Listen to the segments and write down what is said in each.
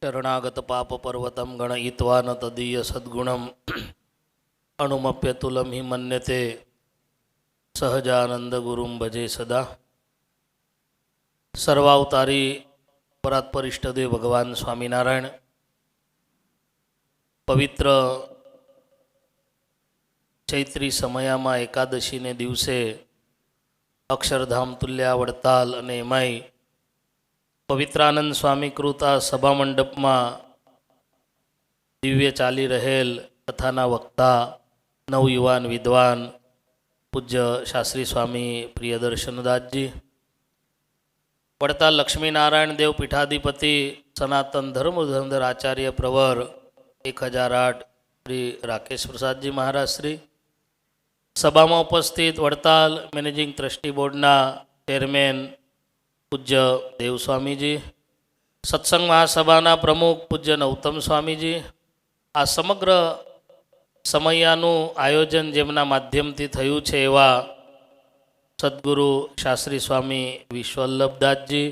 शरणागत पाप पर्वतं गणयित्वा न तदीय सद्गुणम् अनुमप्यतुलं हि मन्यते सहजानंद गुरुं भजे सदा। सर्वावतारी परात्पर इष्टदेव भगवान स्वामीनारायण पवित्र चैत्री समयाમાં એકાદશીને દિવસે અક્ષરધામ તુલ્યા વડતાલ અને એમાંય પવિત્રાનંદ સ્વામી કૃત આ સભા મંડપમાં દિવ્ય ચાલી રહેલ કથાના વક્તા નવયુવાન વિદ્વાન પૂજ્ય શાસ્ત્રી સ્વામી પ્રિયદર્શનદાસજી, વડતાલ લક્ષ્મીનારાયણ દેવ પીઠાધિપતિ સનાતન ધર્મ ધુરંધર આચાર્ય પ્રવર 1008 શ્રી રાકેશ પ્રસાદજી મહારાજ શ્રી, સભામાં ઉપસ્થિત વડતાલ મેનેજિંગ ટ્રસ્ટી બોર્ડના ચેરમેન પૂજ્ય દેવસ્વામીજી, સત્સંગ મહાસભાના પ્રમુખ પૂજ્ય નૌતમ સ્વામીજી, આ સમગ્ર સમયાનું આયોજન જેમના માધ્યમથી થયું છે એવા સદગુરુ શાસ્ત્રી સ્વામી વિશ્વવલ્લભદાસજી,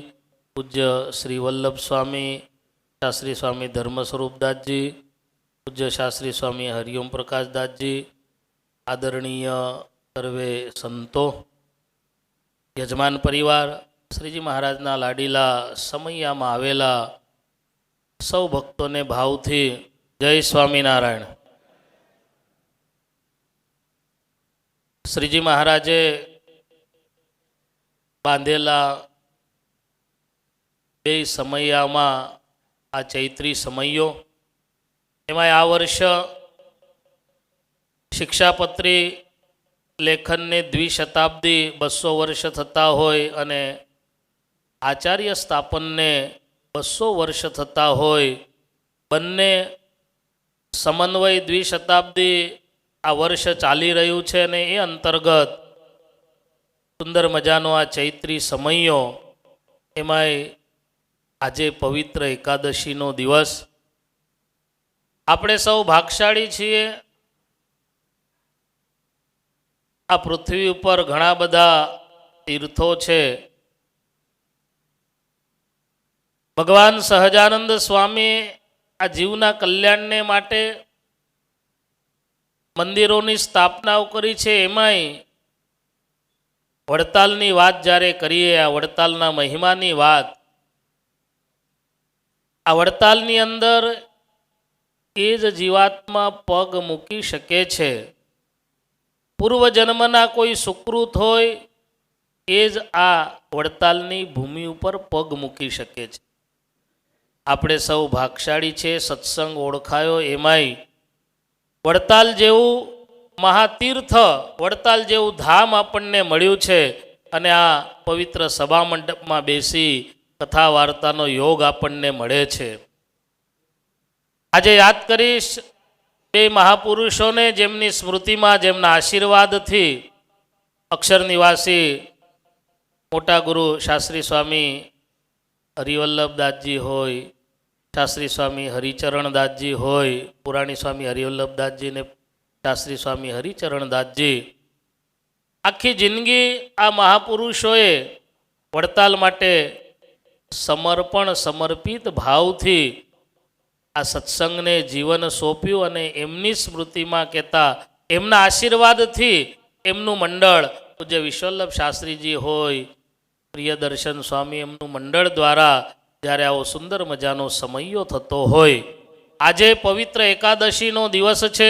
પૂજ્ય શ્રી વલ્લભ સ્વામી, શાસ્ત્રી સ્વામી ધર્મ સ્વરૂપદાસજી, પૂજ્ય શાસ્ત્રી સ્વામી હરિઓમ પ્રકાશદાસજી, આદરણીય સર્વે સંતો, યજમાન પરિવાર, શ્રીજી મહારાજના લાડીલા સમૈયામાં આવેલા સૌ ભક્તોને ભાવથી જય સ્વામિનારાયણ। શ્રીજી મહારાજે બાંધેલા બે સમૈયામાં આ ચૈત્રી સમયો, એમાં આ વર્ષ શિક્ષાપત્રી લેખનને દ્વિશતાબ્દી 200 વર્ષ થતા હોય અને આચાર્ય સ્થાપનને 200 વર્ષ થતા હોય, બંને સમન્વય દ્વિશતાબ્દી આ વર્ષ ચાલી રહ્યું છે અને એ અંતર્ગત સુંદર મજાનો આ ચૈત્રી સમયો, એમાંય આજે પવિત્ર એકાદશીનો દિવસ। આપણે સૌ ભાગશાળી છીએ। આ પૃથ્વી ઉપર ઘણા બધા તીર્થો છે। ભગવાન સહજાનંદ સ્વામી આ જીવના કલ્યાણને માટે મંદિરોની સ્થાપનાઓ કરી છે। એમાંય વડતાલની વાત જ્યારે કરીએ, આ વડતાલના મહિમાની વાત, આ વડતાલની અંદર એ જ જીવાત્મા પગ મૂકી શકે છે। પૂર્વજન્મના કોઈ સુકૃત હોય એ જ આ વડતાલની ભૂમિ ઉપર પગ મૂકી શકે છે। આપણે સૌ ભાગશાળી છે, સત્સંગ ઓળખાયો, એમાંય વડતાલ જેવું મહાતીર્થ, વડતાલ જેવું ધામ આપણને મળ્યું છે અને આ પવિત્ર સભા મંડપમાં બેસી કથા વાર્તાનો યોગ આપણને મળે છે। આજે યાદ કરીશ બે મહાપુરુષોને જેમની સ્મૃતિમાં, જેમના આશીર્વાદથી અક્ષર નિવાસી મોટા ગુરુ શાસ્ત્રી સ્વામી હરિવલ્લભદાસજી હોય, શાસ્ત્રી સ્વામી હરિચરણદાસજી હોય, પુરાણી સ્વામી હરિવલ્લભદાસજી ને શાસ્ત્રી સ્વામી હરિચરણદાસજી, આખી જિંદગી આ મહાપુરુષોએ વડતાલ માટે સમર્પિત ભાવથી આ સત્સંગને જીવન સોંપ્યું અને એમની સ્મૃતિમાં કહેતા એમના આશીર્વાદથી એમનું મંડળ પૂજ્ય વિશ્વવલ્લભ શાસ્ત્રીજી હોય, પ્રિયદર્શન સ્વામી, એમનું મંડળ દ્વારા જ્યારે આવો સુંદર મજાનો સમયો થતો હોય, આજે પવિત્ર એકાદશીનો દિવસ છે।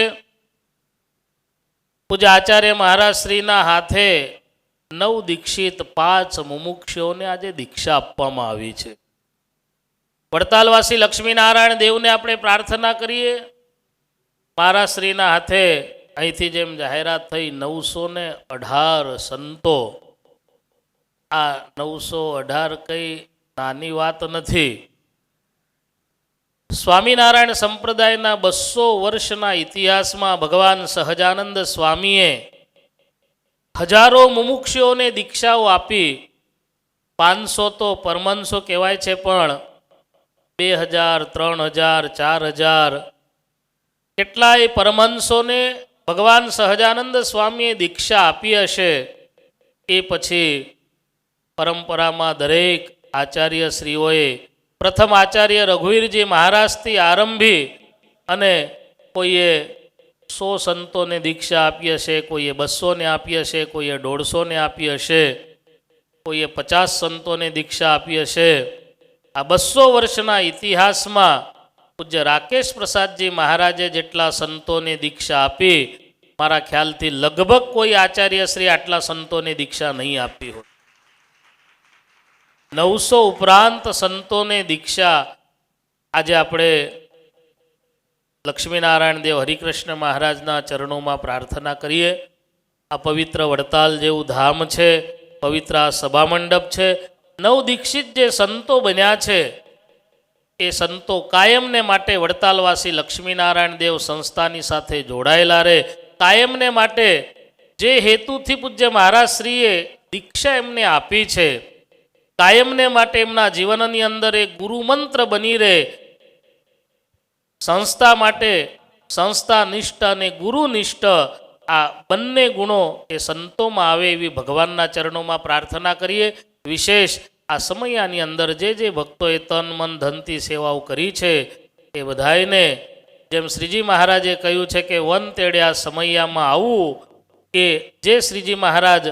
પૂજ્ય આચાર્ય મહારાજ શ્રીના હાથે 9 દીક્ષિત 5 મુમુક્ષોને આજે દીક્ષા આપવામાં આવી છે। વડતાલવાસી લક્ષ્મીનારાયણ દેવને આપણે પ્રાર્થના કરીએ, મહારાજ શ્રીના હાથે અહીંથી જેમ જાહેરાત થઈ 918 સંતો, આ 918 કઈ નાની વાત નથી। સ્વામિનારાયણ સંપ્રદાયના 200 વર્ષના ઇતિહાસમાં ભગવાન સહજાનંદ સ્વામીએ હજારો મુમુક્ષુઓને દીક્ષાઓ આપી। 500 તો પરમહંસો કહેવાય છે, પણ 2000, 3000, 4000 કેટલાય પરમહંસોને ભગવાન સહજાનંદ સ્વામીએ દીક્ષા આપી હશે। એ પછી પરંપરામાં દરેક આચાર્ય શ્રીઓએ પ્રથમ આચાર્ય રઘુવીરજી મહારાજથી આરંભી અને કોઈએ 100 સંતોને દીક્ષા આપી હશે, કોઈએ 200ને આપી હશે, કોઈએ 150ને આપી હશે, કોઈએ 50 સંતોને દીક્ષા આપી હશે. આ 200 વર્ષના ઇતિહાસમાં પૂજ્ય રાકેશ પ્રસાદજી મહારાજે જેટલા સંતોને દીક્ષા આપી, મારા ખ્યાલથી લગભગ કોઈ આચાર્ય શ્રી આટલા સંતોને દીક્ષા નહીં આપી હોય. 900 ઉપરાંત સંતોને દીક્ષા આજે આપણે લક્ષ્મીનારાયણ દેવ હરિકૃષ્ણ મહારાજના ચરણોમાં પ્રાર્થના કરીએ. આ પવિત્ર વડતાલ જેવું ધામ છે, પવિત્ર આ સભા મંડપ છે. નવદીક્ષિત જે સંતો બન્યા છે એ સંતો કાયમને માટે વડતાલવાસી લક્ષ્મીનારાયણ દેવ સંસ્થાની સાથે જોડાયેલા રહે. કાયમને માટે જે હેતુથી પૂજ્ય મહારાજશ્રીએ દીક્ષા એમને આપી છે, કાયમને માટે એમના જીવનની અંદર એક ગુરુમંત્ર બની રહે. સંસ્થા માટે સંસ્થાનિષ્ઠ અને ગુરુનિષ્ઠ આ બંને ગુણો એ સંતોમાં આવે એવી ભગવાનના ચરણોમાં પ્રાર્થના કરીએ. વિશેષ આ સમયાની અંદર જે ભક્તોએ તન મન ધનથી સેવાઓ કરી છે એ બધાને જેમ શ્રીજી મહારાજે કહ્યું છે કે વન તેડે આ સમયામાં આવવું, કે જે શ્રીજી મહારાજ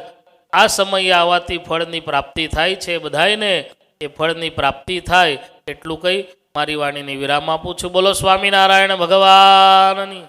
આ સમયે આવવાથી ફળની પ્રાપ્તિ થાય છે, બધાને એ ફળની પ્રાપ્તિ થાય એટલું કહી મારી વાણીને વિરામ આપું છું. બોલો સ્વામિનારાયણ ભગવાનની.